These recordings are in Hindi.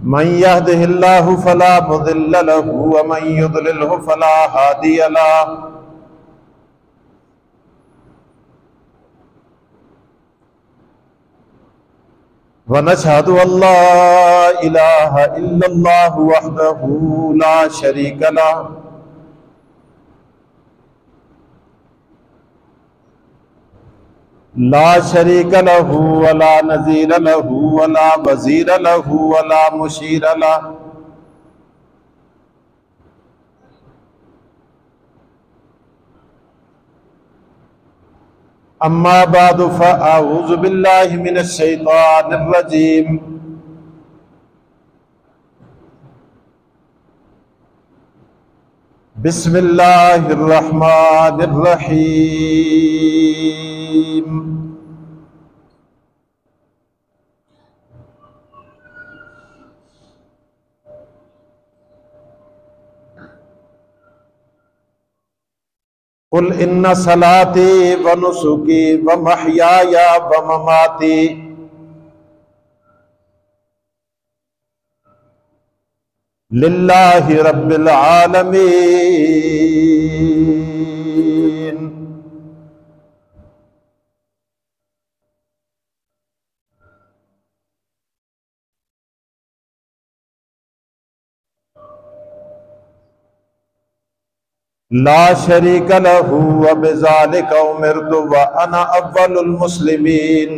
मन यहदिहिल्लाहु फला मुदिल्ल लहु व मन युद्लिल्हु फला हादिय लहु। व नशहदु अल्ला इलाहा इल्लल्लाहु वहदहु ला शरीक लहु ला शरीक लहु वला नज़ीर लहु वला वज़ीर लहु वला मुशीर लहु। अम्मा बादु फ़अऊज़ु बिल्लाहि मिनश शैतानिर रजीम। बिस्मिल्लाहिर रहमानिर रहीम। कुल इन्ना सलाती व नुसुकी व महयाया व ममाती लिल्लाहि रब्बिल आलमीन। ला शरीक लहु व बिज़ालिका उमिरतु व अना अव्वलुल मुस्लिमीन।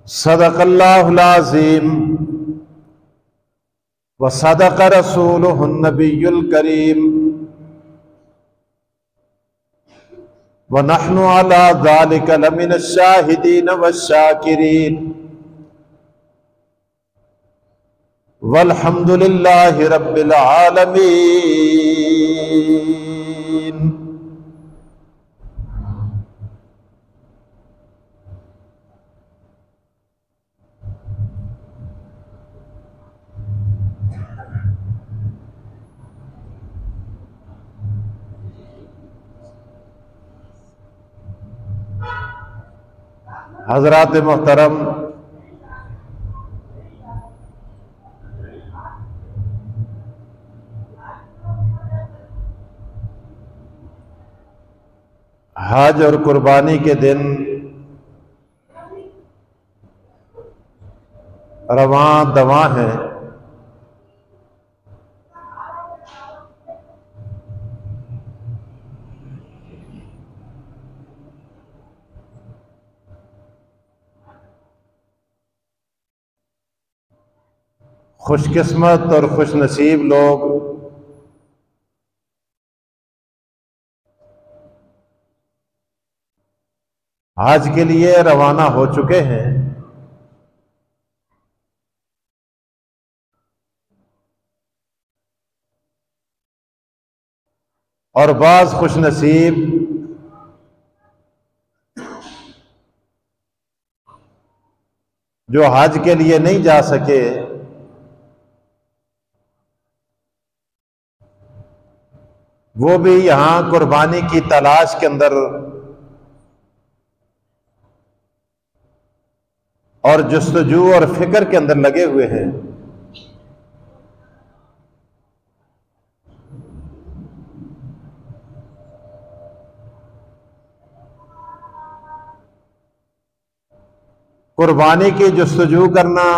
सदक़ल्लाहुल अज़ीम व सदक़ रसूलुहुन नबियुल करीम व नहनु अला ज़ालिका लमिनश शाहिदीन वश्शाकिरीन वल्हम्दुलिल्लाहि रब्बिल आलमीन। हज़रात मोहतरम, हज और कुर्बानी के दिन रवां दवां हैं। खुशकिस्मत और खुशनसीब लोग हज के लिए रवाना हो चुके हैं। और बाज़ खुशनसीब जो हज के लिए नहीं जा सके, वो भी यहां कुर्बानी की तलाश के अंदर और जुस्तजू और फिक्र के अंदर लगे हुए हैं। कुर्बानी की जुस्तजू करना,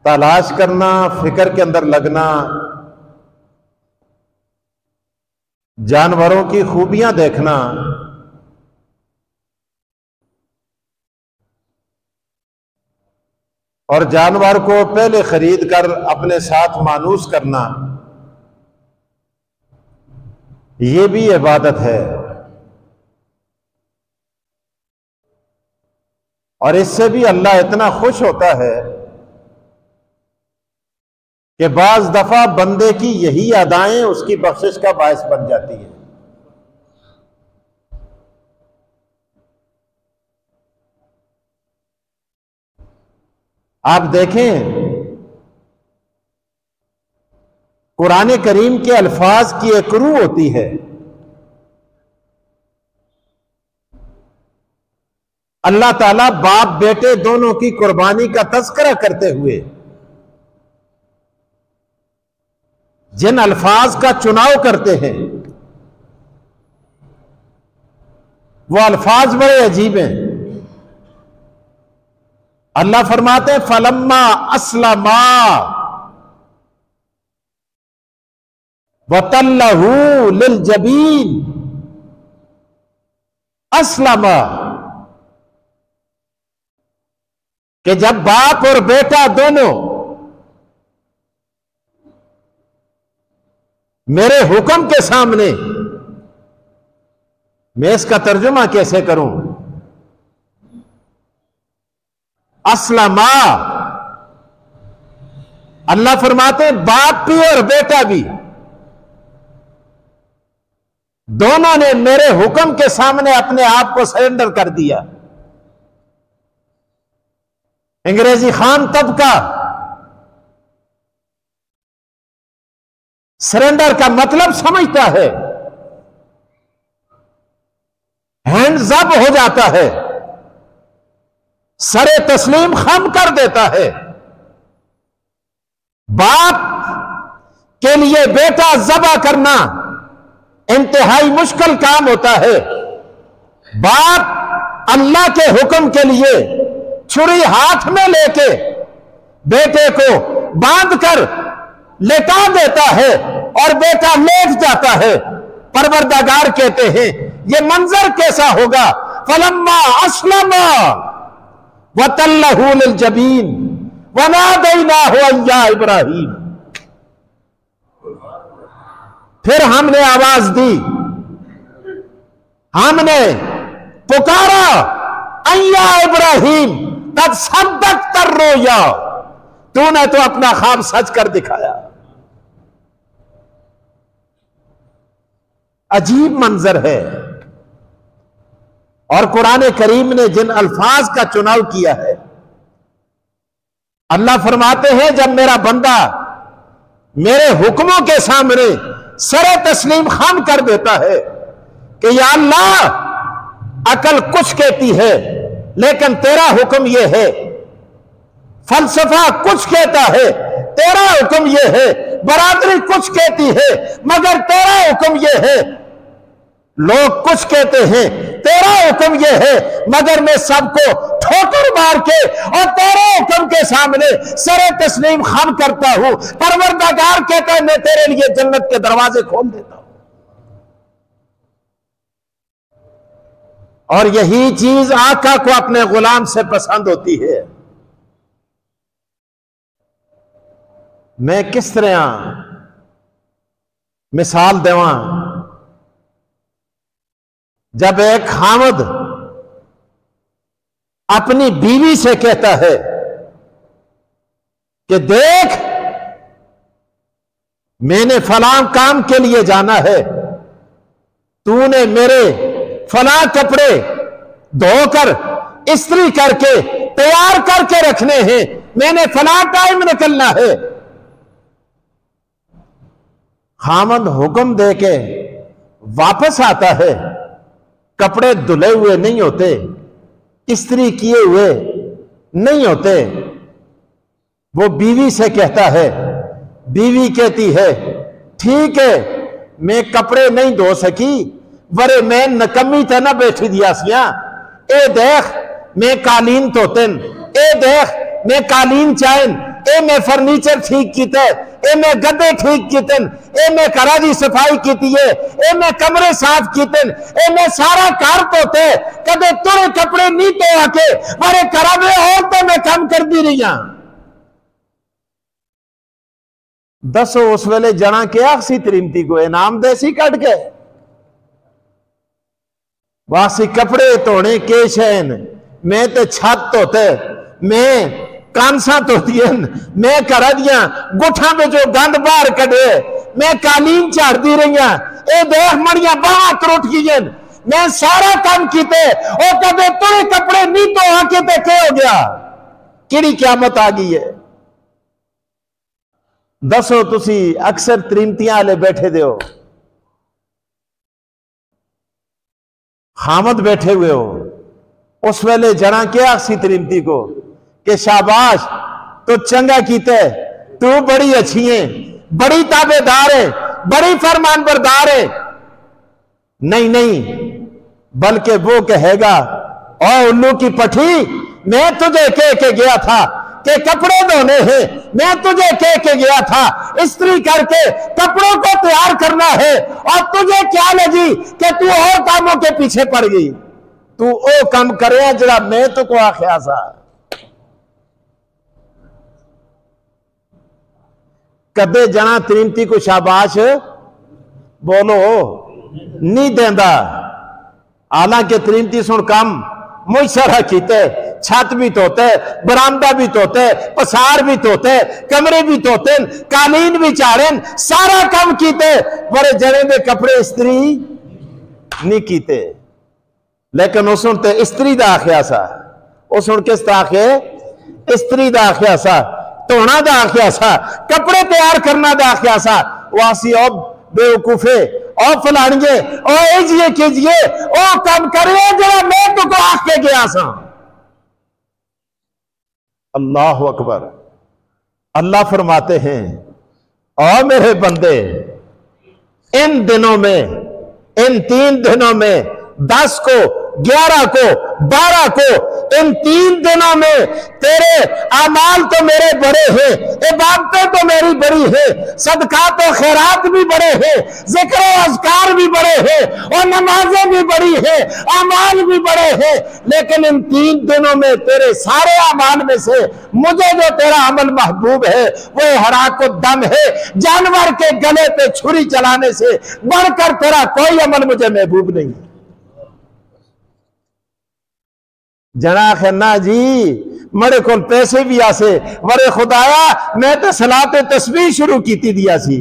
तलाश करना, फिक्र के अंदर लगना, जानवरों की खूबियां देखना, और जानवर को पहले खरीद कर अपने साथ मानूस करना, ये भी इबादत है। और इससे भी अल्लाह इतना खुश होता है कि बाज दफा बंदे की यही अदाएं उसकी बख्शिश का बायस बन जाती है। आप देखें, कुरान करीम के अल्फाज की एक रूह होती है। अल्लाह ताला बाप बेटे दोनों की कुर्बानी का तज़किरा करते हुए जिन अल्फाज का चुनाव करते हैं वो अल्फाज बड़े अजीब हैं। अल्लाह फरमाते हैं फलम्मा अस्लमा वतल्लहू लिलजबीन। अस्लमा कि जब बाप और बेटा दोनों मेरे हुक्म के सामने, मैं इसका तर्जुमा कैसे करूं? अस्लमा, अल्लाह फरमाते हैं बाप भी और बेटा भी दोनों ने मेरे हुक्म के सामने अपने आप को सरेंडर कर दिया। अंग्रेजी खान तबका सरेंडर का मतलब समझता है, हैंड्स अप हो जाता है, सरे तस्लीम खम कर देता है। बाप के लिए बेटा ज़बा करना इंतहाई मुश्किल काम होता है। बाप अल्लाह के हुक्म के लिए छुरी हाथ में लेके बेटे को बांध कर लेटा देता है और बेटा लेट जाता है। परवरदिगार कहते हैं ये मंजर कैसा होगा? फलम्मा अस्लमा वतल्लहू लिलजबीन वनादैनाहु या इब्राहीम। फिर हमने आवाज दी, हमने पुकारा अय्या इब्राहीम तब सद्दक कर रोया, तूने तो अपना ख्वाब सच कर दिखाया। अजीब मंजर है। और कुरान करीम ने जिन अल्फाज का चुनाव किया है, अल्लाह फरमाते हैं जब मेरा बंदा मेरे हुक्मों के सामने सरे तस्लीम खाम कर देता है कि या अल्लाह अकल कुछ कहती है लेकिन तेरा हुक्म यह है, फलसफा कुछ कहता है तेरा हुक्म यह है, बरादरी कुछ कहती है मगर तेरा हुक्म यह है, लोग कुछ कहते हैं तेरा हुक्म यह है, मगर मैं सबको ठोकर मार के और तेरे हुक्म के सामने सरे तस्लीम खाम करता हूं। परवरदिगार कहता है मैं तेरे लिए जन्नत के दरवाजे खोल देता हूं। और यही चीज आका को अपने गुलाम से पसंद होती है। मैं किस तरह मिसाल देवा, जब एक खामद अपनी बीवी से कहता है कि देख मैंने फलां काम के लिए जाना है, तूने मेरे फलां कपड़े धोकर इस्त्री करके तैयार करके रखने हैं, मैंने फलां टाइम निकलना है। खामद हुक्म देके वापस आता है, कपड़े धुले हुए नहीं होते, इस्त्री किए हुए नहीं होते। वो बीवी से कहता है, बीवी कहती है ठीक है मैं कपड़े नहीं धो सकी, वरे मैं नकम्मी थे ना बैठी दिया सिया, ए देख मैं कालीन धोतन, ए देख मैं कालीन चायन, ए मैं फर्नीचर ठीक कीते, ए मैं गद्दे ठीक कीतन, ए मैं घरा की सफाई की है, ए मैं कमरे साफ कीतन, ए मैं सारा घर धोते, कदे तुरे कपड़े नहीं धोआ के मारे घरा में और तो मैं काम कर दी रही हां। दसो उस वेले जना क्या सी त्रिमती को इनाम देसी कट के वासी कपड़े धोने के शैन, मैं तो छत धोते, मैं कांसा धोतियन, मैं करा दिया गुठा में जो गंद बाहर कड़े, मैं कालीन झाड़ दी रही हां, ए देख मड़िया बाहर करोट कीजन, मैं सारा काम कीते और कदे तुरे कपड़े नहीं धोआ के ते क्या हो गया, किड़ी क़यामत आ गई है। दसो तुसी अक्सर त्रीमतियां आले बैठे दे हो, हामद बैठे हुए हो, उस वेले जना क्या सी त्रीमती को कि शाबाश तो चंगा कीते, तू बड़ी अच्छी है, बड़ी ताबेदार है, बड़ी फरमान बरदार है। नहीं नहीं, बल्कि वो कहेगा और उल्लू की पठी, मैं तुझे कह के गया था कि कपड़े धोने हैं, मैं तुझे कह के गया था इस्त्री करके कपड़ों को तैयार करना है, और तुझे क्या लगी कि तू और कामों के पीछे पड़ गई। तू ओ काम करे जरा मैं तो को आख्या सा। कदे जना त्रीमती को शाबाश बोलो नहीं देंदा, हालांकि त्रीमती सुन काम मुशरा कीते, छत भी धोते, बरामदा भी धोते, पसार भी धोते, कमरे भी धोते, कालीन भी चाड़न, सारा काम कीते, बड़े जने दे कपड़े इस्त्री नहीं कीते। लेकिन उस सुनते इस्त्री दा आख्या सा, उस सुन किस आखे इस्त्री दा आख्या सा, धोना दा आख्या सा, कपड़े तैयार करना दा आख्या सा। वासी अब बेवकूफे और फलानिए और एजिए कीजिए ओ काम करिए जरा मैं तो को आख के गया सा। अल्लाह अकबर। अल्लाह फरमाते हैं और मेरे बंदे इन दिनों में, इन 3 दिनों में 10 को 11 को 12 को, इन 3 दिनों में तेरे अमाल तो मेरे बड़े हैं, इबादतें तो मेरी बड़ी है, सदकात और खैरात भी बड़े हैं, जिक्र और अज़कार भी बड़े हैं, और नमाजें भी बड़ी हैं, अमाल भी बड़े हैं। लेकिन इन 3 दिनों में तेरे सारे अमाल में से मुझे जो तेरा अमल महबूब है वो हराक को दम है। जानवर के गले पे छुरी चलाने से बढ़कर तेरा कोई अमल मुझे महबूब नहीं। जना खन्ना जी मरे को पैसे भी आसे, मरे खुदाया मैं तो सलाते तस्बीह शुरू की दिया सी,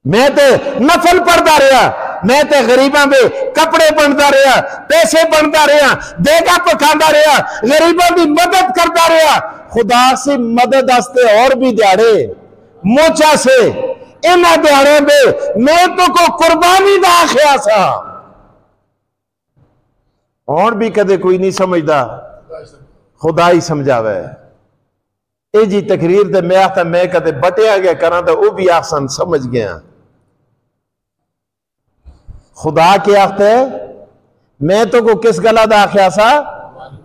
मैं तो नफल पढ़ता रहा, मैं तो गरीबों में कपड़े बनता रहा, पैसे बनता रहा, देगा पकाता रहा, गरीबों की मदद करता रहा। खुदा से मदद आस्ते और भी दिहाड़े मोचा से इन दिहाड़े में मैं तो को कुर्बानी दा आख्या सा। और भी कदे कोई नहीं समझदा, खुदा ही समझावे। ए जी तकरीर ते मैं आता मैं कदे बटिया गया करा तो वह भी आसान समझ गया। खुदा के आखते मैं तो को किस गला दा आख्या सा,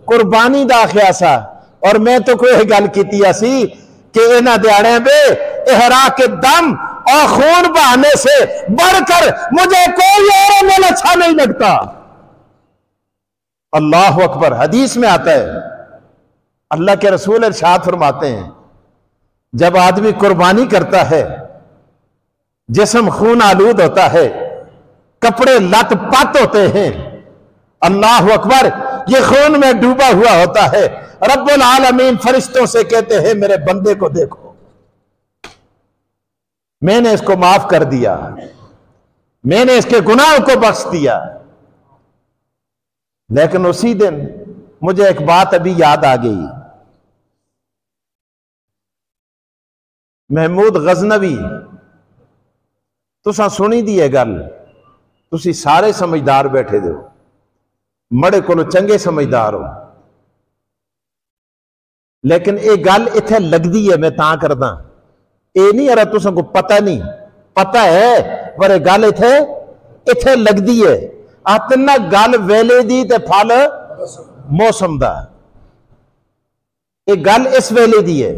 कुर्बानी दा आख्या सा। और मैं तो को यह गल की सी कि इन्हां दिहाड़े में इहरा के दम और खून बहाने से बढ़कर मुझे कोई और अमल अच्छा नहीं लगता। अल्लाह अकबर। हदीस में आता है, अल्लाह के रसूल इरशाद फरमाते हैं जब आदमी कुर्बानी करता है, जिस्म खून आलूद होता है, कपड़े लत-पत होते हैं, अल्लाह अकबर, ये खून में डूबा हुआ होता है। रब्बुल आलमीन फरिश्तों से कहते हैं मेरे बंदे को देखो, मैंने इसको माफ कर दिया, मैंने इसके गुनाहों को बख्श दिया। लेकिन उसी दिन मुझे एक बात अभी याद आ गई। महमूद गजनवी, तुसा सुनी दी है गल, तुसी सारे समझदार बैठे दो, मड़े को चंगे समझदार हो, लेकिन ये गल इत्थे लगदी है, मैं ता करदा ये नहीं अरे तुसा को पता नहीं, पता है पर गल इत्थे इत्थे लगदी है। आतना गल वेले दी ते फल मौसम दा, ये गल इस वेले दी है।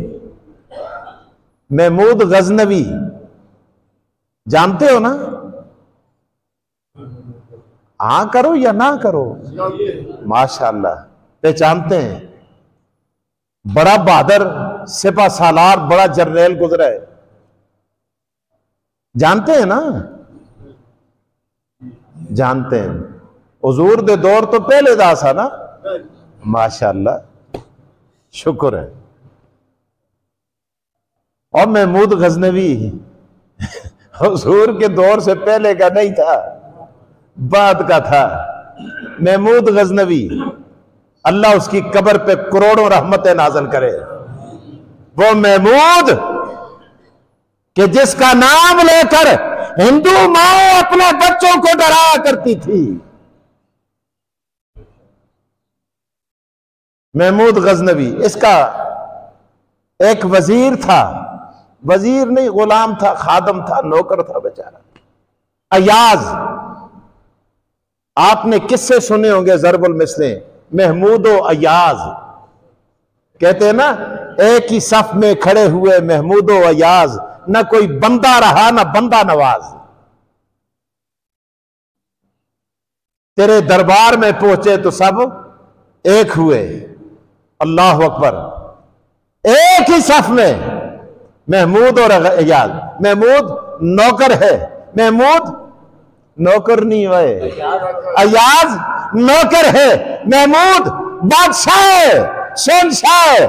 महमूद गजनवी जानते हो ना? हाँ करो या ना करो, माशाअल्लाह पहचानते हैं। बड़ा बहादुर सिपा सालार, बड़ा जर्नैल गुजरा है, जानते हैं ना? जानते हैं। हुजूर दे दौर तो पहले दा सा ना, माशाअल्लाह शुक्र है। और महमूद गजनवी हुजूर के दौर से पहले का नहीं था, बाद का था। महमूद गजनवी, अल्लाह उसकी कब्र पे करोड़ों रहमतें नाज़िल करे। वो महमूद कि जिसका नाम लेकर हिंदू मां अपने बच्चों को डराया करती थी। महमूद गजनवी, इसका एक वजीर था, वजीर नहीं गुलाम था, खादम था, नौकर था बेचारा, अयाज। आपने किस्से सुने होंगे ज़रबुल मिसले, महमूद अयाज कहते हैं ना, एक ही सफ में खड़े हुए महमूद अयाज, न कोई बंदा रहा न बंदा नवाज। तेरे दरबार में पहुंचे तो सब एक हुए। अल्लाह अकबर। एक ही सफ में महमूद और अयाज। महमूद नौकर है, महमूद नौकर नहीं हुए, अयाज नौकर है, महमूद बादशाह है, शहंशाह है।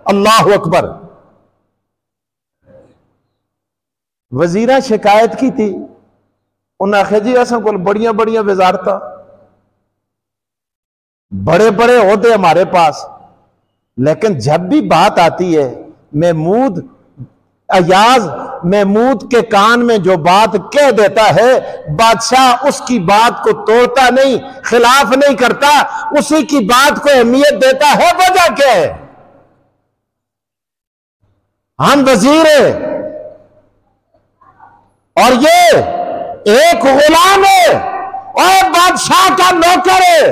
अल्लाह अकबर। वजीरा शिकायत की थी, उन्हें आखिया जी असा को बड़िया बड़िया वजारत, बड़े बड़े होते हमारे पास, लेकिन जब भी बात आती है महमूद अयाज महमूद के कान में जो बात कह देता है, बादशाह उसकी बात को तोड़ता नहीं, खिलाफ नहीं करता, उसी की बात को अहमियत देता है। वजह क्या है? हम वजीर है और ये एक गुलाम है और बादशाह का नौकर है।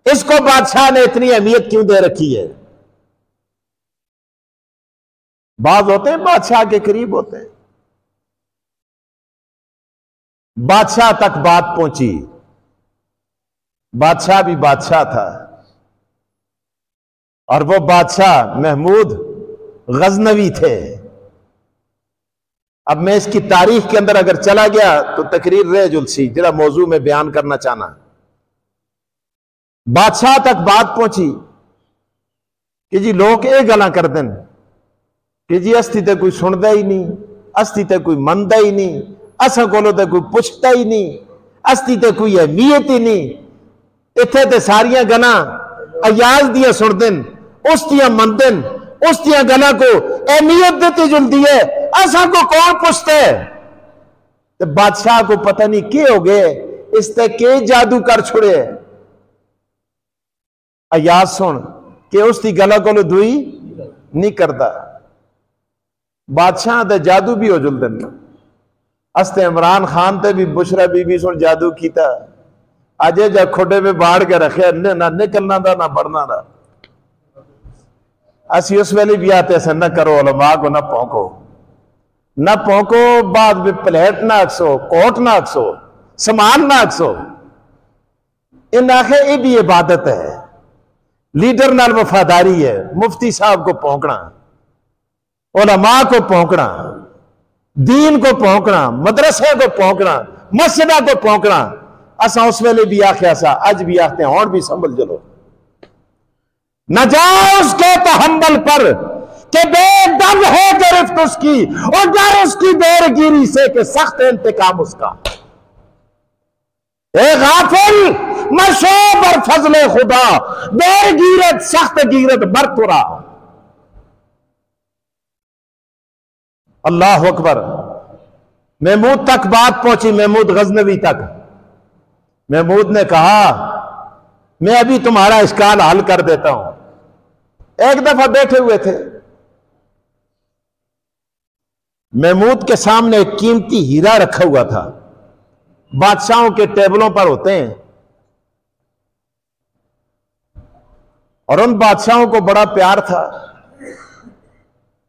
इसको बादशाह ने इतनी अहमियत क्यों दे रखी है? बाज होते हैं बादशाह के करीब होते हैं। बादशाह तक बात पहुंची, बादशाह भी बादशाह था, और वो बादशाह महमूद गजनवी थे। अब मैं इसकी तारीख के अंदर अगर चला गया तो तकरीर रह जुलसी, जरा मौजू में बयान करना चाहना। बादशाह तक बात पहुंची कि जी लोग ये गल्लां कर दें कि जी अस्ती तो कोई सुनता ही नहीं, अस्ती तो कोई मनता ही नहीं, असा कोलों तो कोई पुछता ही नहीं, अस्ती तो कोई अहमियत ही नहीं। इत्थे तो सारिया गल्लां अयाज दियां सुनते, उस दियां मनते, उस दियां गल्लां को अहमियत देती जुलती है, असा को कौन पूछता है? तो बादशाह को पता नहीं क्या हो गए, इस ते के जादू कर छुड़े। अयाज सुन के उसकी गल्लां को दुई नहीं करता। बादशाह दे जादू भी हो जुलते। अस्ते इमरान खान ते भी बुशरा बीबी सुन जादू किया, अजे जा खोडे में बाढ़ के रखे, ना निकलना था ना बढ़ना था। असी उस वेले भी आते से न करो उलमा को, न पौंको, न पौंको, बाद में प्लेट ना अक्सो, कोट ना अक्सो, समान ना अक्सो। इन आखे ये भी इबादत है, लीडर नाल वफादारी है। मुफ्ती साहब को पौंकना, उलमा को पौंकना, दीन को पौंकना, मदरसे को पौंकना, मस्जिदा को पौंकना। असा उस वेले भी आख्या सा, अज भी आखते हैं, और भी संभल चलो। न जाओ उसके तहम्मल पर कि बेदम है गिरफ्त उसकी, और डर उसकी बेरगिरी से कि सख्त इंतकाम उसका। एक गाफिल मशोब और फजले खुदा, बेरगीरत सख्त गिरत बरतुरा। अल्लाह अकबर। महमूद तक बात पहुंची, महमूद गजनवी तक। महमूद ने कहा मैं अभी तुम्हारा इश्काल हल कर देता हूं। एक दफा बैठे हुए थे, महमूद के सामने एक कीमती हीरा रखा हुआ था, बादशाहों के टेबलों पर होते हैं, और उन बादशाहों को बड़ा प्यार था।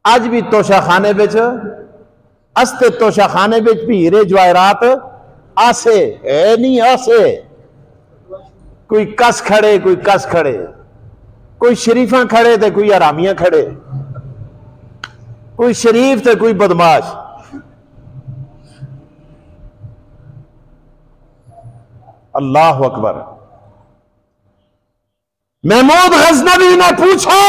आज भी तोशा खाने बेच अस्ते तोशा खाने बेच भी हीरे जवाहरात आसे है नहीं, आसे कोई कस खड़े, कोई कस खड़े, कोई शरीफा खड़े थे, कोई हरामियां खड़े, कोई शरीफ थे, कोई बदमाश। अल्लाह अकबर। महमूद गजनवी ने पूछा,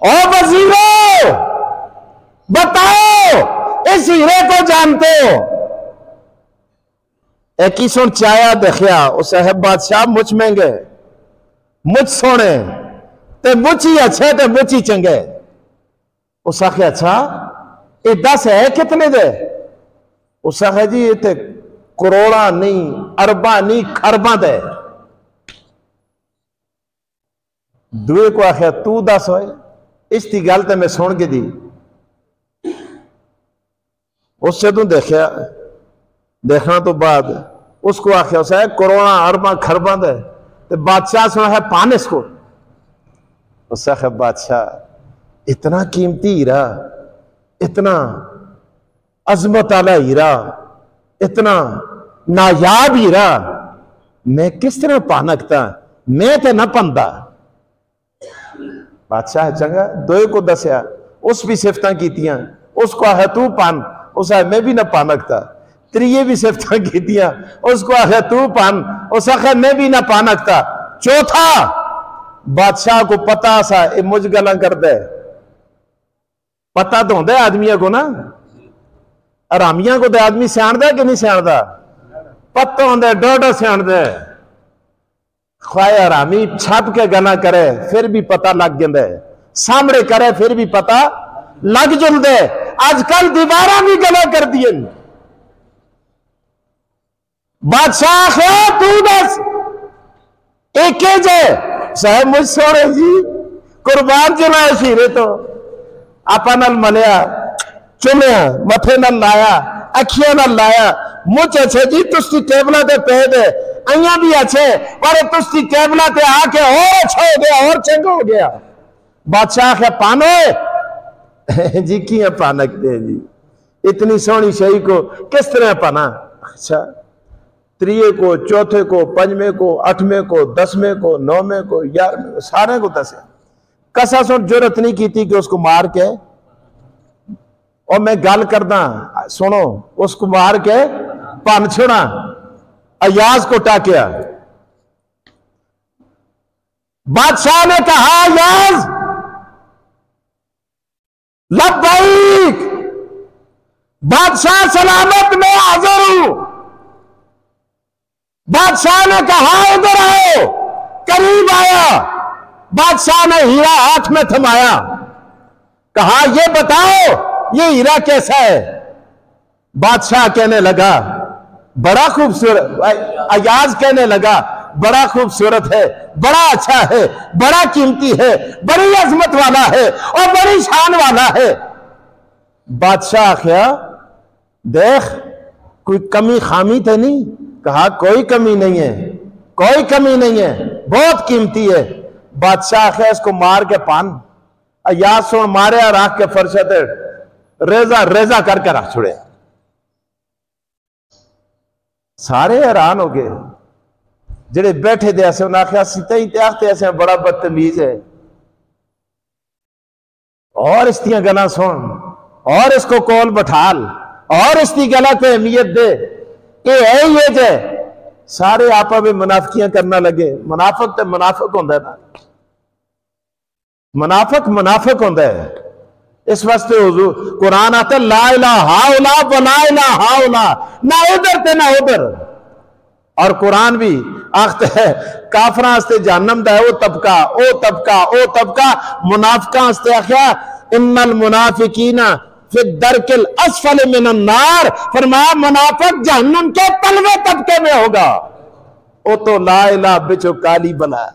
ओ वजीरों बताओ इस हीरे को जानते हो? एक ही सुन चाया देखिया, उस साहब बादशाह मुझ महंगे, मुझ सोने, ते मुझी अच्छे ते मुझी चंगे। उस आखे अच्छा ये 10 है कितने दे? उस आखे जी इतने करोड़ा नहीं, अरबा नहीं, खरबा दे। दूए को आख्या तू दस होए, इसकी गल तो मैं सुन के दी। उससे तू देखना तो बाद उसको आख्या उस करोड़ा अरबा खरबा दे। तो बादशाह सुना है पान इसको। उस आख्या बादशाह इतना कीमती हीरा, इतना अजमत वाला हीरा, इतना नायाब हीरा मैं किस तरह पा सकता? मैं तो ना पंदा। बादशाह चंगा दोए को दसिया, उस भी सिफत कीतियां, उसको आखिया तू पान, उस मैं भी ना पा सकता। त्रिये भी सिफत कीतियां, उसको आखिया तू पान, उस आखिया मैं भी ना पा सकता। चौथा बादशाह को पता सा ये मुझ गला कर दे। पता तो होंगे आदमियों को ना, हरामिया को तो आदमी सियाणदा कि नहीं सियाणदा? पता होंगे डोडो सियाणदा। ख्वाए हरामी छप के गला करे फिर भी पता लग जाता है, सामने करे फिर भी पता लग जाता है। आजकल दीवारा भी गला कर दिए। बादशाह तू दस एक साहब मुझ सोने जी कुर्बान चलाए शीरे तो आपा नाल मलिया, चुमिया, मथे नाल लाया, अखियां नाल लाया। मुझ अच्छे जी तुसी टेबलों ते पे दे अइया भी अच्छे, पर तुसी टेबलों ते आके और अच्छा हो गया, और चंगा हो गया। बादशाह के पानो जी की पानकते जी, इतनी सोहनी शही को किस तरह पाना? अच्छा त्रिये को, चौथे को, पंजवें को, 8वें को, 10वें को, 9वें को, 11वें को, सारे को दस। कसा सुन जरूरत नहीं की थी कि उसको मार के, और मैं गल करदा सुनो, उसको मार के भन छोड़ा, अयाज को टाकिया। बादशाह ने कहा अयाज लब्बैक, बादशाह सलामत में हाजिर हूं। बादशाह ने कहा इधर आओ, करीब आया। बादशाह ने हीरा हाथ में थमाया, कहा ये बताओ ये हीरा कैसा है? बादशाह कहने लगा बड़ा खूबसूरत। अयाज कहने लगा बड़ा खूबसूरत है, बड़ा अच्छा है, बड़ा कीमती है, बड़ी अजमत वाला है और बड़ी शान वाला है। बादशाह क्या देख कोई कमी खामी तो नहीं? कहा कोई कमी नहीं है, कोई कमी नहीं है, बहुत कीमती है। बादशाह क्या इसको मार के पान। अयाज सुन मारे और रख के फरशते रेजा रेजा करके रख छोड़े। सारे हैरान हो गए जेड़े बैठे थे। ऐसे उन्हें आख्या सीते ऐसे बड़ा बदतमीज है, और इसकी गला सुन, और इसको कोल बैठाल, और इसकी गला को अहमियत दे, ये है ये जे। सारे आपा में मुनाफिकियां करना लगे। मुनाफिक तो मुनाफिक होंदा है ना, मुनाफिक मुनाफिक होंदा है। इस वास्ते हुजूर कुरान आता ला इलाहा इल्ला व ला इलाहा इल्ला, ना उधर ते ना उधर। और कुरान भी आखते है काफरा हस्ते जहन्नम दा है वो तबका, ओ तबका, ओ तबका। मुनाफिका हस्ते आख्या इन्नल मुनाफिकीना फिर दरकिल असफल मिनन नार। फरमाया मुनाफिक जहन्नम के तलवे तबके में होगा। ओ तो ला इलाहा बिचो काली बला।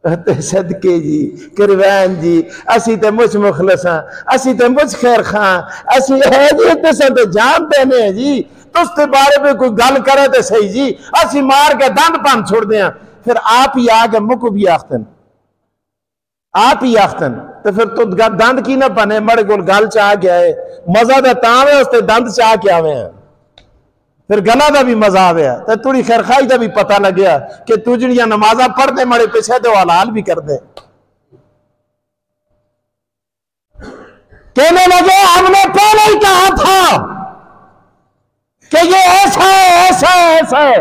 सदके जी करवैन जी असी तो मुझ मुखलस हाँ, असी तो मुझ खैर खां, असी है जी तुसा तो जानते हैं जी, तुसते बारे में कोई गल करे तो सही जी, असी मार के दंड पान छोड़ दें। फिर आप ही आके मुक भी आखतन, आप ही आखतन तो फिर तो दंड की ना बने। मरे को गल चाह के आए, मजा तो तां है उसते दंद चाह के आवे हैं, फिर गला का भी मजा आया तो थोड़ी खैरखाई का भी पता लग्या कि तू जड़ियां नमाजा पढ़ते मरे पीछे तो हलाल भी कर दे। कहने लगे हमने पहले ही कहा था कि ये ऐसा है, ऐसा है, ऐसा है।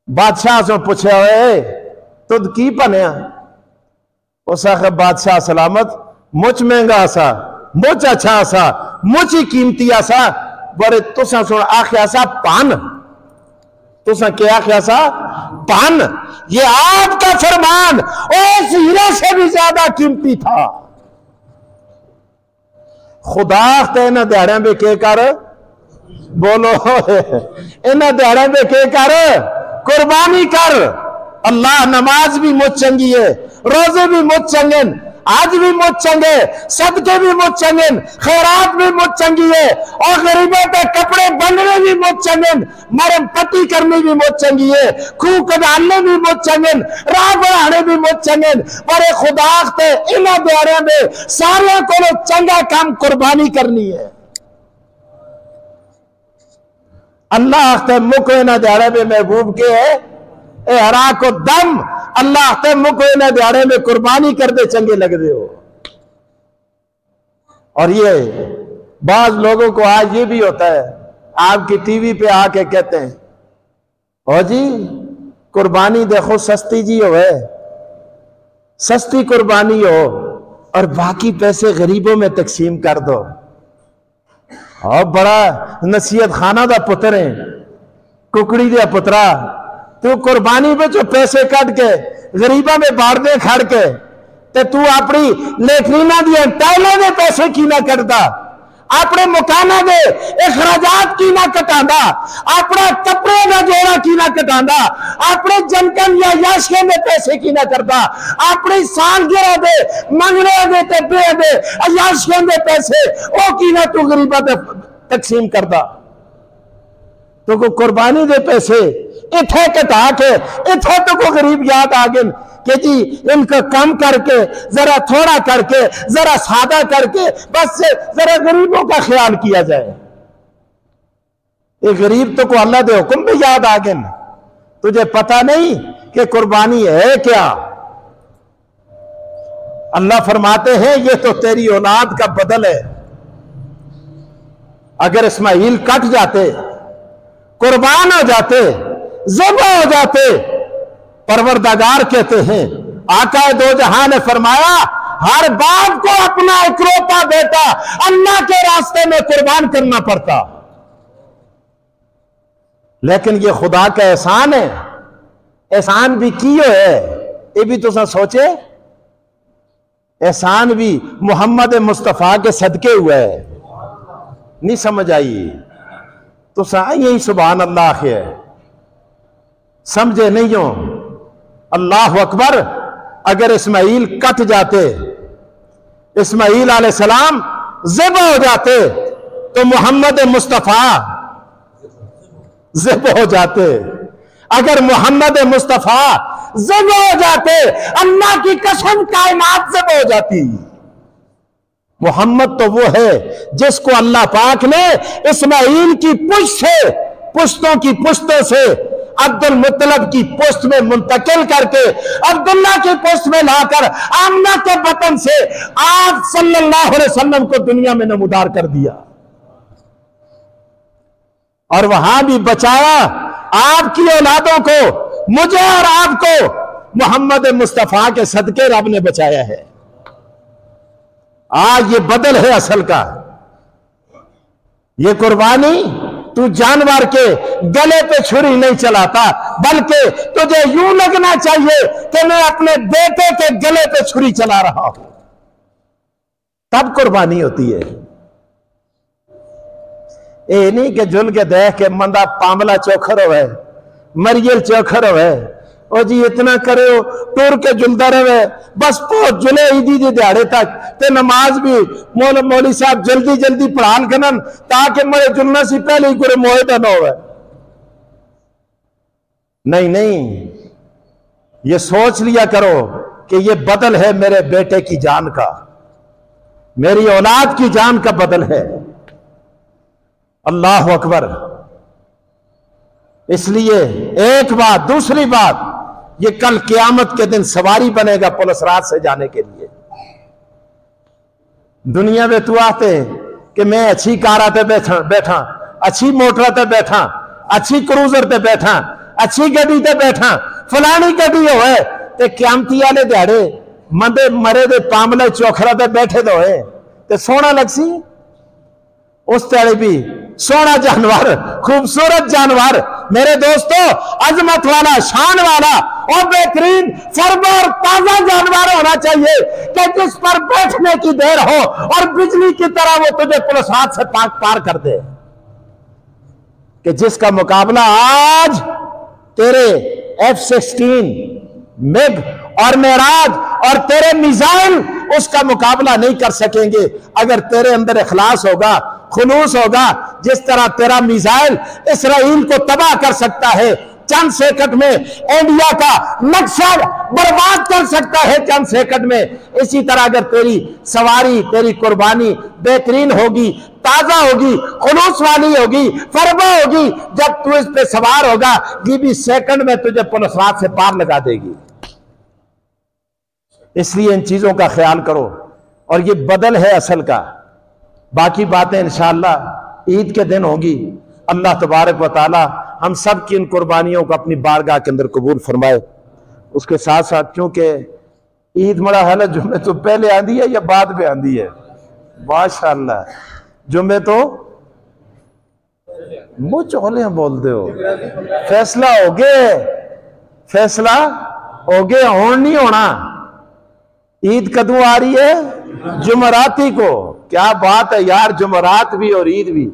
बादशाह से पूछा हुए तुद की बनया? उस आखिर बादशाह सलामत मुझ महंगा सा, मुझ अच्छा सा, मुझ ही कीमती सा। बड़े तुसा सुन आख्या सा पान, तुसा क्या आख्या सा कुर्बान, ये आपका फरमान उस हीरे से भी ज्यादा कीमती था। खुदा तेना दिहाड़ियां में के कर, बोलो इन्होंने दिहाड़ियां में के कर, कुर्बानी कर। अल्लाह नमाज भी मुझ चंगी है, रोजे भी मुझ चंगे, आज भी मुझ चंगे, सदके भी मुझ चंगे, खैरात भी मुझ चंगी है, और गरीबों के कपड़े बनने भी मुझ चंगे, मरम पट्टी करनी भी मुझ चंगी है, खूह कदालने भी मुझ चंगे, राह बढ़ाने भी मुझ चंगे। पर खुदा ते इन्होंने दिहाड़ियां में सारे को चंगा काम कुर्बानी करनी है। अल्लाह ते मुख इन्होंने दिहाड़े में महबूब के है ए हरा को दम, अल्लाह ते मुख इन्हें दिहाड़े में कुर्बानी कर दे चंगे लग दे हो। और ये बाज लोगों को आज ये भी होता है, आपकी टीवी पे आके कहते हैं ओ जी कुर्बानी देखो सस्ती जी हो है, सस्ती कुर्बानी हो और बाकी पैसे गरीबों में तकसीम कर दो। और बड़ा नसीहत खाना दा पुत्र है, कुकड़ी दिया पुत्रा, तू कुर्बानी पे जो पैसे कट के गरीबा में बाढ़ दे खड़ के ते तू अपनी लेटरीना दिया टाइलों के पैसे की ना करता, अपने मकाना दे अखराजात की ना कटांदा, अपना कपड़े का जोड़ा की ना कटांदा, अपने जनकन या याशिया में पैसे की ना करता, अपनी सालगिरह दे मंगने दे ते बे दे याशिया में पैसे वो की ना तू गरीबा पे तकसीम करता। तो को कुर्बानी दे पैसे इथे कटा के इथे तो को गरीब याद आ गए कि जी इनका कम करके जरा थोड़ा करके जरा सादा करके बस जरा गरीबों का ख्याल किया जाए। ये गरीब तो को अल्लाह दे हुक्म भी याद आ गए, तुझे पता नहीं कि कुर्बानी है क्या। अल्लाह फरमाते हैं ये तो तेरी औलाद का बदल है। अगर इस्माइल कट जाते, कुर्बान हो जाते, ज़िबा हो जाते, परवरदिगार कहते हैं आका दो जहां ने फरमाया हर बाप को अपना इकलौता बेटा अल्लाह के रास्ते में कुर्बान करना पड़ता। लेकिन ये खुदा का एहसान है, एहसान भी कियो है, ये भी तो सोचे, एहसान भी मोहम्मद मुस्तफा के सदके हुए है। नहीं समझ आई तो यही सुभान अल्लाह है, समझे नहीं हो। अल्लाह अकबर। अगर इस्माइल कट जाते, इस्माइल अलैहिस्सलाम ज़िबा हो जाते तो मोहम्मद मुस्तफा ज़िबा हो जाते। अगर मोहम्मद मुस्तफा ज़िबा हो जाते, अल्लाह की कसम कायनात ज़िबा हो जाती। मोहम्मद तो वो है जिसको अल्लाह पाक ने इस्माइल की पुश्त से, पुश्तों की पुश्तों से अब्दुल मुत्तलब की पुश्त में मुंतकिल करके अब्दुल्ला की पुश्त में लाकर आमना के बतन से आप सल्लल्लाहु अलैहि वसल्लम को दुनिया में नमूदार कर दिया और वहां भी बचाया आपकी औलादों को, मुझे और आपको मोहम्मद मुस्तफा के सदके रब ने बचाया है। आज ये बदल है असल का। ये कुर्बानी तू जानवर के गले पे छुरी नहीं चलाता, बल्कि तुझे यूं लगना चाहिए कि मैं अपने बेटे के गले पे छुरी चला रहा हूं, तब कुर्बानी होती है। ये नहीं कि जुल के देख के मंदा पामला चौखर हो, मरियल चौखर हो, ओ जी इतना करे टूर के जुलदा रहे, बस पहुंच जुले ईदी के दिहाड़े तक ते नमाज भी मौली साहब जल्दी जल्दी पढ़ान करन ताकि मेरे जुलना से पहले ही कोई मोहिता न हो। नहीं नहीं, ये सोच लिया करो कि ये बदल है मेरे बेटे की जान का, मेरी औलाद की जान का बदल है। अल्लाह अकबर। इसलिए एक बात, दूसरी बात, ये कल क़यामत के दिन सवारी बनेगा पुलसरात से जाने के लिए। दुनिया में तू आते कि मैं अच्छी कार आते बैठा, अच्छी मोटर ते बैठा, अच्छी क्रूजर ते बैठा, अच्छी गड्डी ते बैठा, फलानी गड्डी होए ते क़यामती वाले दिहाड़े मंदे मरे दे पामले चौखरा ते बैठे तो होए ते सोना लगसी। उस तरह भी सोना जानवर, खूबसूरत जानवर मेरे दोस्तों, अजमत वाला, शान वाला और बेहतरीन फर्मा और ताजा जानवर होना चाहिए कि जिस पर बैठने की देर हो और बिजली की तरह वो तुझे पुलिस हाथ से पार कर दे, कि जिसका मुकाबला आज तेरे F-16 मिग और मेराज और तेरे मिसाइल उसका मुकाबला नहीं कर सकेंगे। अगर तेरे अंदर इखलास होगा, खुलूस होगा, जिस तरह तेरा मिसाइल इसराइल को तबाह कर सकता है, चंद सेकंड में इंडिया का नक्शा बर्बाद कर सकता है चंद सेकंड में, इसी तरह अगर तेरी सवारी, तेरी कुर्बानी बेहतरीन होगी, ताजा होगी, खुलूस वाली होगी, फर्मा होगी, जब तू इस पे सवार होगा ये भी सेकंड में तुझे पुलिस रात से पार लगा देगी। इसलिए इन चीजों का ख्याल करो, और ये बदल है असल का। बाकी बातें इंशाअल्लाह ईद के दिन होगी। अल्लाह तबारक व तआला हम सब की इन कुर्बानियों को अपनी बारगाह के अंदर कबूल फरमाए। उसके साथ साथ, क्योंकि ईद बड़ा है, जुम्मे तो पहले आंदी है या बाद में आंदी है? माशाअल्लाह, जुम्मे तो मुझ चोले बोलते हो, फैसला हो गए, फैसला हो गया, होना नहीं होना। ईद कदों आ रही है? जुमराती को। क्या बात है यार, जुमरात भी और ईद भी।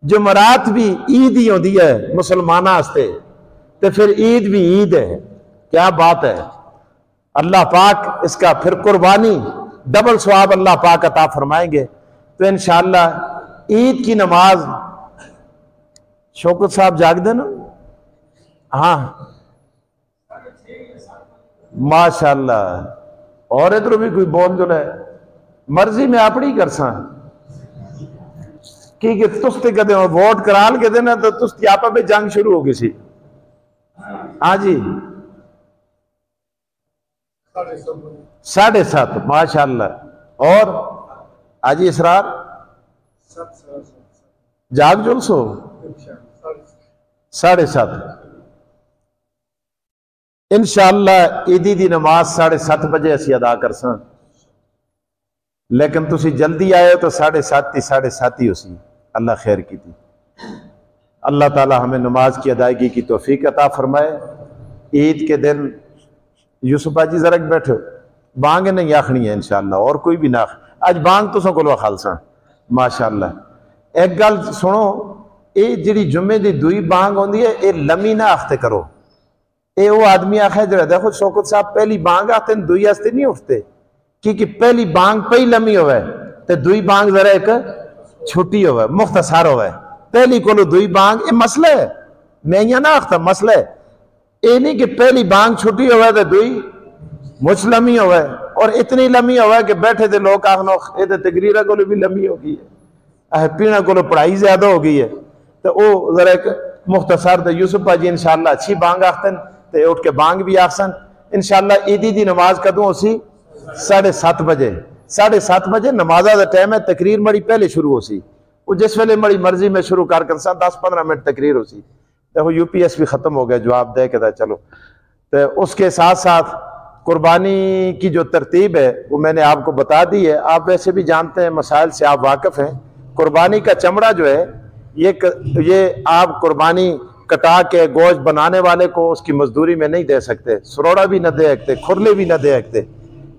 जुमरात भी ईद ही होती है मुसलमाना वास्ते, तो फिर ईद भी ईद है। क्या बात है। अल्लाह पाक इसका फिर कुर्बानी डबल सवाब अल्लाह पाक अता फरमाएंगे। तो इंशाअल्लाह ईद की नमाज, शौकत साहब जाग देना। हाँ माशाअल्लाह, और इधर भी कोई बोल जो है, मर्जी में अपनी कर सा कि तुस्ते कदे वोट कराल के देना तो तुस्ती आपा में जंग शुरू हो गई सी। हाँ जी, 7:30 माशाअल्लाह। और आज इसरार जाग जुलसो 7:30 इंशाअल्लाह। ईदी दी नमाज 7:30 बजे असी अदा कर सा, लेकिन तुसी जल्दी आए तो 7:30 ही उसी। अल्लाह खैर की थी। अल्लाह ताला हमें नमाज की अदायगी की तौफीक अता फरमाए। ईद के दिन यूसुफा जी जरा बैठो, बांग नहीं आखनी है इंशाअल्लाह, और कोई भी ना आज बांग तो सो खालसा माशाअल्लाह। एक गल सुनो, ये जी जुम्मे की दुई बांग होंगी है, ये लम्मी ना आखते करो। ये वो आदमी आखे जो देखो शौकत साहब पहली बांग आखते दुई आस्ते नहीं उठते, क्योंकि पहली बांग पही लम्मी होवे तो दुई बांग जरा एक छोटी होवे, मुख्तसर होवे। पहली को दुई बांग, ये मसला है, मैं यहाँ ना आखता मसला है। ये नहीं कि पहली बांग छोटी होवे तो दुई मुझ लम्मी होवे, और इतनी लम्मी होवे कि बैठे थे लोग आखनो ये तो तकरीरा को भी लम्मी हो गई है, पीना को पढ़ाई ज्यादा हो गई है। तो वो जरा एक मुख्तसर, तो यूसुफ भाजी इंशाअल्लाह अच्छी बांग आखते तो उठ के बांग भी आखसन। इंशाअल्लाह ईदी दी नमाज कदों उसी 7:30 बजे। 7:30 बजे नमाजा का टाइम है। तकरीर मड़ी पहले शुरू हो सी, वो जिस वेले मड़ी मर्जी में शुरू कर 10-15 मिनट तकरीर हो सी। देखो UPS भी खत्म हो गया, जवाब दे के चलो। तो उसके साथ साथ कुर्बानी की जो तरतीब है वो मैंने आपको बता दी है। आप वैसे भी जानते हैं, मसाइल से आप वाकिफ हैं। कुर्बानी का चमड़ा जो है ये आप कुर्बानी कटा के गोश्त बनाने वाले को उसकी मजदूरी में नहीं दे सकते, सरोड़ा भी न दे सकते, खुरले भी न दे सकते।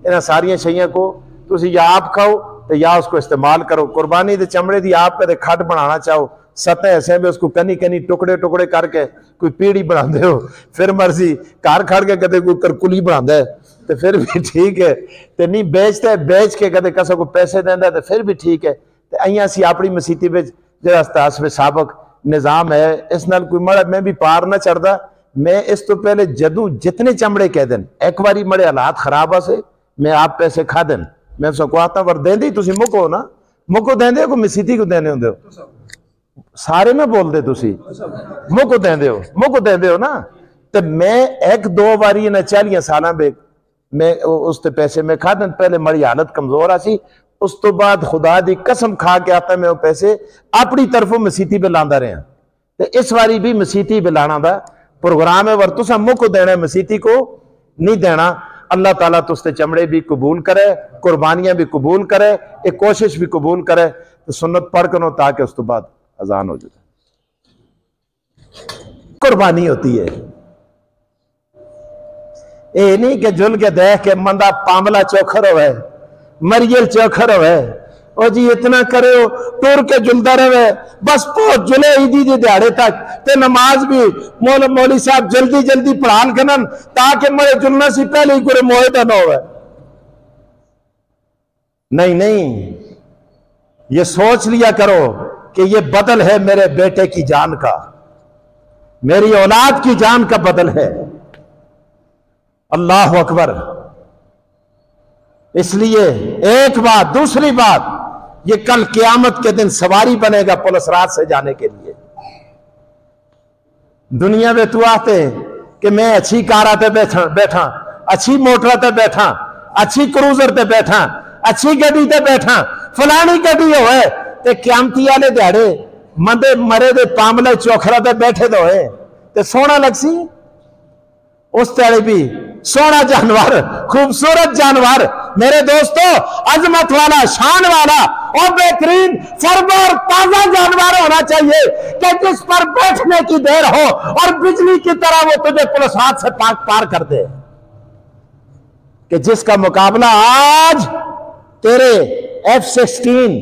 इन सारिया शैया को तुम या आप खाओ तो या उसको इस्तेमाल करो। कुर्बानी के चमड़े की आप कदे खट बनाना चाहो, सतह ऐसे में उसको कनी कनी टुकड़े टुकड़े करके कोई पीढ़ी बनाते हो, फिर मर्जी घर खड़ के कदे कोई करकुली बना है तो फिर भी ठीक है। तो नहीं बेचते, बेच के कदे किसी को पैसे देंदा तो फिर भी ठीक है। तो अं असी अपनी मसीती में जो साबक निज़ाम है, इस नाल कोई मड़ा मैं भी पार ना चढ़ता। मैं इस तो पहले जदू जितने चमड़े कह दें, एक बारी मड़े हालात खराब से मैं आप पैसे खा दें, मैं उसको आता वर देंदे तुम मुको ना, मुको देंदे को मसीती को देने होंगे हो, सारे ना बोलते तुसी मुको देंदे हो, मुको देंदे हो ना। तो मैं 1-2 बारी इन्हें 40 साल में मैं उसते पैसे में खा दें। पहले मड़ी हालत कमजोर आसी, उस तो बाद खुदा दी कसम खा के आता मैं वो पैसे अपनी तरफों मसीती पे लांदा रहा। तो इस बारी भी मसीती पे लाना दा प्रोग्राम है, वर तुसा मुख देना, मसीती को नहीं देना। अल्लाह ताला तुस्ते चमड़े भी कबूल करे, कुर्बानियां भी कबूल करे, एक कोशिश भी कबूल करे। तो सुन्नत पढ़ करो ताकि उस तो बाद अजान हो जाए। कुर्बानी होती है। ये नहीं कि जुल के देख के मंदा पामला चौखर होवे, मरियल चौखर होवे, और जी इतना करे टूर के जुलदा रहे, बस पहुंच जुले ईदी के दिहाड़े तक ते नमाज भी मौली साहब जल्दी जल्दी पढ़ान करन ताकि मरे जुलना से पहले ही कोई मुआहदा न हो। नहीं नहीं, ये सोच लिया करो कि ये बदल है मेरे बेटे की जान का, मेरी औलाद की जान का बदल है। अल्लाह अकबर। इसलिए एक बात, दूसरी बात, ये कल क़यामत के दिन सवारी बनेगा पुलिस रात से जाने के लिए। दुनिया में तू आते कि मैं अच्छी कार पे बैठा, अच्छी मोटर पे बैठा, अच्छी क्रूजर पे बैठा, अच्छी गड्डी ते बैठा, फलानी गड्डी होए ते क़यामती वाले दिहाड़े मंदे मरे दे पामले चौखरा ते बैठे तो होए ते सोना लगसी। उस तरह भी सोना जानवर, खूबसूरत जानवर, मेरे दोस्तों, अजमत वाला, शान वाला और बेहतरीन फरबर ताजा जानवर होना चाहिए कि जिस पर बैठने की देर हो और बिजली की तरह वो तुझे पुलिस हाथ से पार कर दे, कि जिसका मुकाबला आज तेरे F-16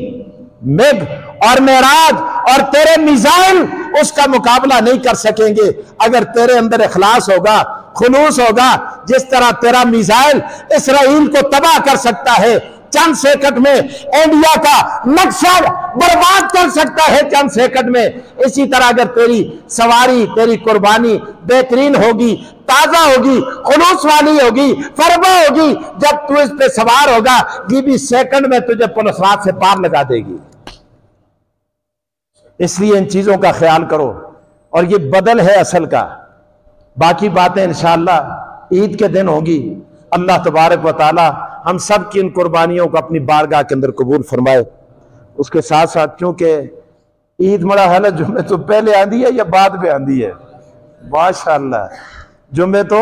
मिग और मेराज और तेरे मिसाइल उसका मुकाबला नहीं कर सकेंगे अगर तेरे अंदर इखलास होगा, खुलूस होगा। जिस तरह तेरा मिसाइल इसराइल को तबाह कर सकता है चंद सेकंड में, इंडिया का नक्शा बर्बाद कर सकता है चंद सेकंड में, इसी तरह अगर तेरी सवारी, तेरी कुर्बानी बेहतरीन होगी, ताजा होगी, खुलूस वाली होगी, फरबा होगी, जब तू इस पे सवार होगा ये भी सेकंड में तुझे पुलिस रात से पार लगा देगी। इसलिए इन चीजों का ख्याल करो, और ये बदल है असल का। बाकी बातें इंशाअल्लाह ईद के दिन होगी। अल्लाह तबारक व तआला हम सब की इन कुर्बानियों को अपनी बारगाह के अंदर कबूल फरमाए। उसके साथ साथ, क्योंकि ईद बड़ा हालत जुम्मे तो पहले आंदी है या बाद में आंदी है? माशाअल्लाह, जुम्मे तो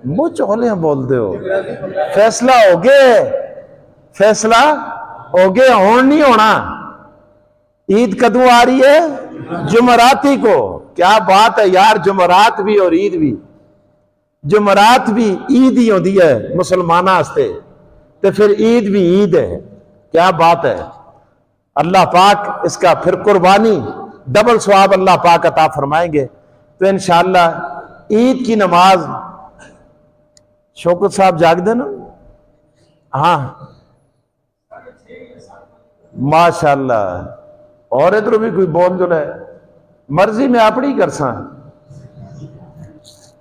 मुझ चोले बोलते हो, फैसला हो गए, फैसला हो गए, होन नहीं होना। ईद कदों आ रही है? जुमराती को। क्या बात है यार, जुमरात भी और ईद भी। जुमरात भी ईद ही होती है मुसलमाना वास्ते, तो फिर ईद भी ईद है। क्या बात है। अल्लाह पाक इसका फिर कुर्बानी डबल सवाब अल्लाह पाक अता फरमाएंगे। तो इंशाअल्लाह ईद की नमाज, शौकत साहब जाग देना। हाँ माशाअल्लाह। और इधर भी कोई बोल जो है, मर्जी में अपनी कर सा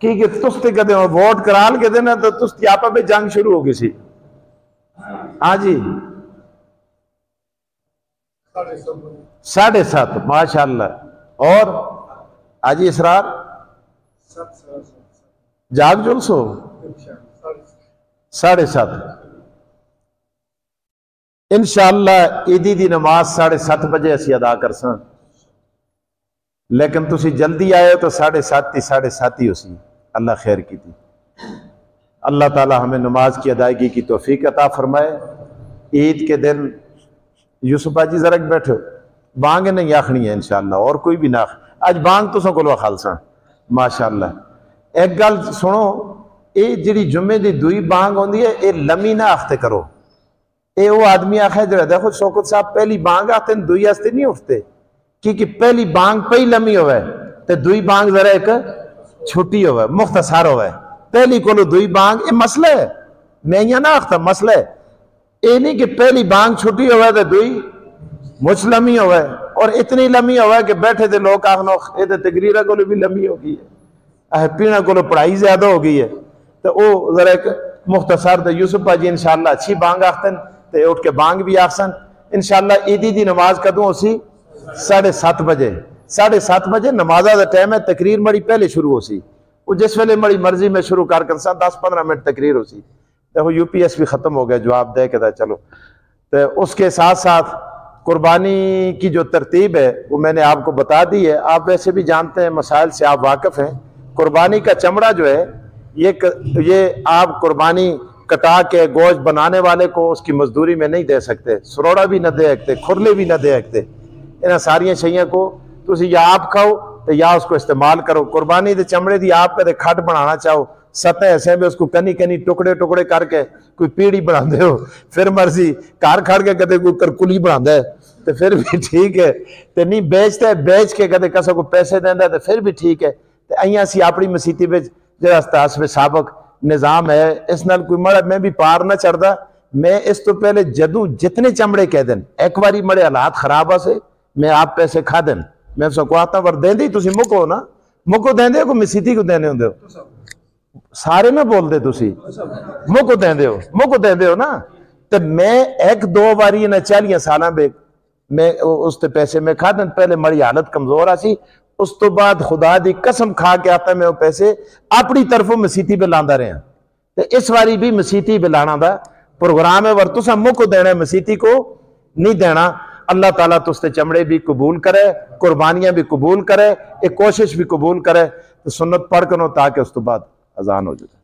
कि तुस्ते कदे वोट कराल के देना तो तुस्ती आपा में जंग शुरू हो गई सी। हाँ जी, 7:30 माशाअल्लाह। और आज इसरार जाग जुलसो 7:30 इंशाअल्लाह। ईदी दी नमाज 7:30 बजे असी अदा कर सा, लेकिन तुसी जल्दी आए तो 7:30 ही उसी। अल्लाह खैर की थी। अल्लाह ताला हमें नमाज की अदायगी की तौफीक अता फरमाए। ईद के दिन यूसुफा जी जरा बैठो, बांग नहीं आखनी है इंशाअल्लाह, और कोई भी ना आज बांग तुसों को खालसा माशाअल्लाह। एक गल सुनो, ये जी जुम्मे की दुई बांग होती है, ये लम्मी ना आखते करो। ये वो आदमी आखे जो देखो शौकत साहब पहली बांग आते दुई आस्ते नहीं उठते, क्योंकि पहली बांग पही लम्मी होवे तो दुई बांग जरा एक छोटी होवे, मुख्तसर होवे। पहली को दुई बांग, ये मसला है, मैं यहाँ ना आखता मसला है। ये नहीं कि पहली बांग छोटी होवे तो दुई मुझ लम्मी होवे, और इतनी लम्मी होवे कि बैठे थे लोग आखनो ये तो तकरीरा को भी लम्मी हो गई है, पीना को पढ़ाई ज्यादा हो गई है, तो वो जरा एक मुख्तसर। तो यूसुफा जी इंशाअल्लाह अच्छी बांग आखते ते उठ के बांग भी आखसन। इंशाअल्लाह ईदी दी नमाज कदों उसी 7:30 बजे। 7:30 बजे नमाजा का टाइम है। तकरीर मड़ी पहले शुरू हो सी, वो जिस वेले मड़ी मर्जी में शुरू कर 10-15 मिनट तकरीर हो सी। देखो UPS भी खत्म हो गया, जवाब दे के चलो। तो उसके साथ साथ कुर्बानी की जो तरतीब है वो मैंने आपको बता दी है। आप वैसे भी जानते हैं, मसाइल से आप वाकिफ हैं। कुर्बानी का चमड़ा जो है ये आप कुर्बानी कटा के गोश्त बनाने वाले को उसकी मजदूरी में नहीं दे सकते, सरोड़ा भी न दे सकते, खुरले भी न दे सकते। इन्हें सारिया शइयां को तुसी या आप खाओ तो या उसको इस्तेमाल करो। कुर्बानी के चमड़े की आप कदे खट बनाना चाहो, सतह ऐसे में उसको कनी कनी टुकड़े टुकड़े करके कोई पीढ़ी बनाते हो, फिर मर्जी घर खड़ के कदे कोई करकुली बनाता है तो फिर भी ठीक है, तो नहीं बेचता है बेच के कदे कसा को पैसे देंदा तो फिर भी ठीक है। तो अं असी अपनी मसीती में जो तासब साबक निज़ाम है इस नाल कोई मड़ा मैं भी पार ना चढ़दा। मैं इस तो पहले जदू जितने चमड़े कह देन एक बारी मड़े हालात खराब से मैं आप पैसे खा देन मैं सबको आता वर देंदे तुसी मुको ना मुको देंदे को मसीती को देने होंदे हो सारे ना बोलते तुसी मुको देंदे हो ना। तो मैं एक दो बारी इन्हें 40 साल मैं उस पैसे में खा दें, पहले मरी हालत कमजोर आसी, उस तो बाद खुदा दी कसम खा के आता मैं वो पैसे अपनी तरफों मसीती पे लांदा रहा। तो इस बारी भी मसीती पे लाना दा प्रोग्राम है, वर तुसा मुक देना मसीती को नहीं देना। अल्लाह ताला तुस्ते चमड़े भी कबूल करे, कुर्बानियां भी कबूल करे, एक कोशिश भी कबूल करे। तो सुन्नत पढ़ करो ताकि उस तो बाद अजान हो जाए।